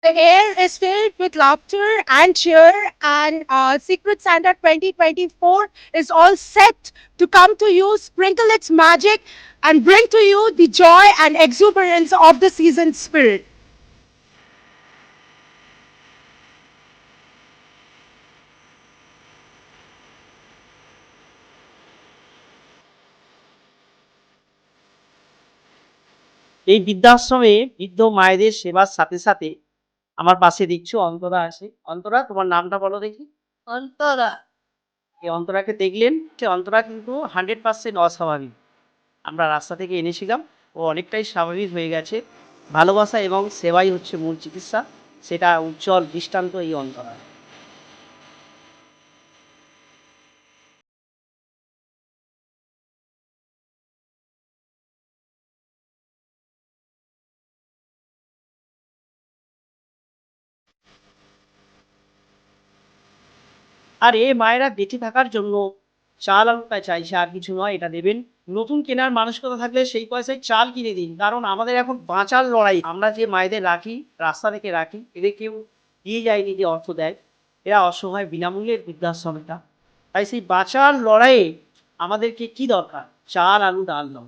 The air is filled with laughter and cheer, and Secret Santa 2024 is all set to come to you, sprinkle its magic, and bring to you the joy and exuberance of the season spirit. এই বৃদ্ধাশ্রমে বৃদ্ধ মায়েদের সেবার সাথে সাথে আমার পাশে দেখছো অন্তরা আছে। অন্তরা, তোমার নামটা বলো দেখি। অন্তরা। এই অন্তরাকে দেখলেন, সে অন্তরা কিন্তু 100% অস্বাভাবিক। আমরা রাস্তা থেকে এনেছিলাম, ও অনেকটাই স্বাভাবিক হয়ে গেছে। ভালোবাসা এবং সেবাই হচ্ছে মূল চিকিৎসা, সেটা উজ্জ্বল দৃষ্টান্ত এই অন্তরা। আর এ মায়েরা বেঁচে থাকার জন্য চাল আলুটা চাইছে, আর কিছু নয়, এটা দেবেন। নতুন কেনার মানসিকতা থাকলে সেই পয়সায় চাল কিনে দিন, কারণ আমাদের এখন বাঁচার লড়াই। আমরা যে মায়েদের রাখি, রাস্তা থেকে রাখি, এদের কেউ দিয়ে যায়নি যে অর্থ দেয়। এরা অসহায়, বিনামূল্যের বৃদ্ধাশ্রম এটা। তাই সেই বাঁচার লড়াইয়ে আমাদেরকে কি দরকার? চাল, আলু, ডাল দাও।